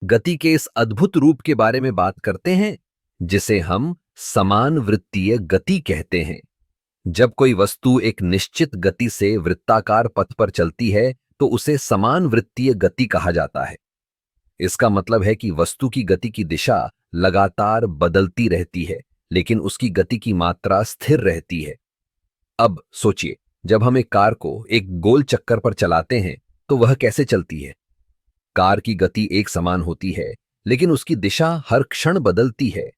गति के इस अद्भुत रूप के बारे में बात करते हैं जिसे हम समान वृत्तीय गति कहते हैं। जब कोई वस्तु एक निश्चित गति से वृत्ताकार पथ पर चलती है तो उसे समान वृत्तीय गति कहा जाता है। इसका मतलब है कि वस्तु की गति की दिशा लगातार बदलती रहती है, लेकिन उसकी गति की मात्रा स्थिर रहती है। अब सोचिए, जब हम एक कार को एक गोल चक्कर पर चलाते हैं तो वह कैसे चलती है। कार की गति एक समान होती है, लेकिन उसकी दिशा हर क्षण बदलती है।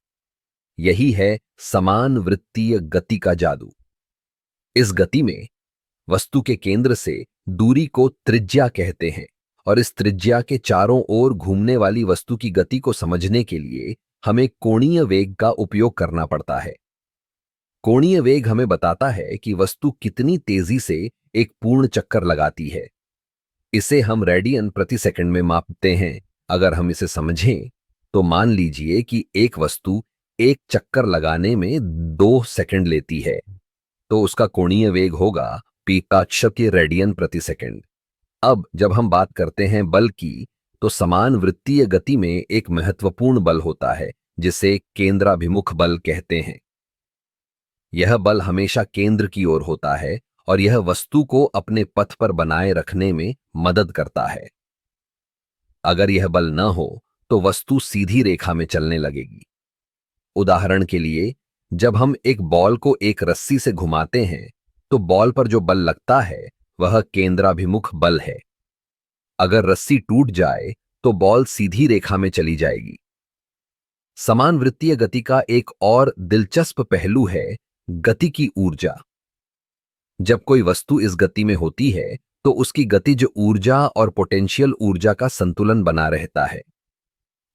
यही है समान वृत्तीय गति का जादू। इस गति में वस्तु के केंद्र से दूरी को त्रिज्या कहते हैं, और इस त्रिज्या के चारों ओर घूमने वाली वस्तु की गति को समझने के लिए हमें कोणीय वेग का उपयोग करना पड़ता है। कोणीय वेग हमें बताता है कि वस्तु कितनी तेजी से एक पूर्ण चक्कर लगाती है। इसे हम रेडियन प्रति सेकंड में मापते हैं। अगर हम इसे समझें तो मान लीजिए कि एक वस्तु एक चक्कर लगाने में 2 सेकंड लेती है, तो उसका कोणीय वेग होगा p रेडियन प्रति सेकंड। अब जब हम बात करते हैं बल की, तो समान वृत्तीय गति में एक महत्वपूर्ण बल होता है जिसे केंद्राभिमुख बल कहते हैं। यह बल हमेशा केंद्र की ओर होता है और यह वस्तु को अपने पथ पर बनाए रखने में मदद करता है। अगर यह बल न हो तो वस्तु सीधी रेखा में चलने लगेगी। उदाहरण के लिए, जब हम एक बॉल को एक रस्सी से घुमाते हैं तो बॉल पर जो बल लगता है वह केंद्राभिमुख बल है। अगर रस्सी टूट जाए तो बॉल सीधी रेखा में चली जाएगी। समान वृत्तीय गति का एक और दिलचस्प पहलू है गति की ऊर्जा। जब कोई वस्तु इस गति में होती है तो उसकी गतिज ऊर्जा और पोटेंशियल ऊर्जा का संतुलन बना रहता है।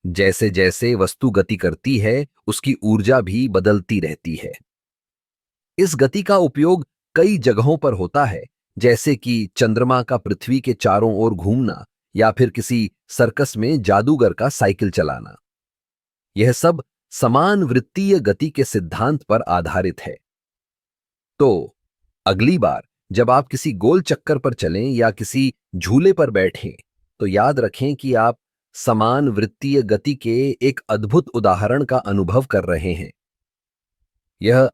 जैसे जैसे वस्तु गति करती है उसकी ऊर्जा भी बदलती रहती है। इस गति का उपयोग कई जगहों पर होता है, जैसे कि चंद्रमा का पृथ्वी के चारों ओर घूमना या फिर किसी सर्कस में जादूगर का साइकिल चलाना। यह सब समान वृत्तीय गति के सिद्धांत पर आधारित है। तो अगली बार जब आप किसी गोल चक्कर पर चलें या किसी झूले पर बैठें तो याद रखें कि आप समान वृत्तीय गति के एक अद्भुत उदाहरण का अनुभव कर रहे हैं। यह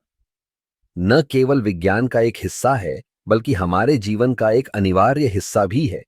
न केवल विज्ञान का एक हिस्सा है, बल्कि हमारे जीवन का एक अनिवार्य हिस्सा भी है।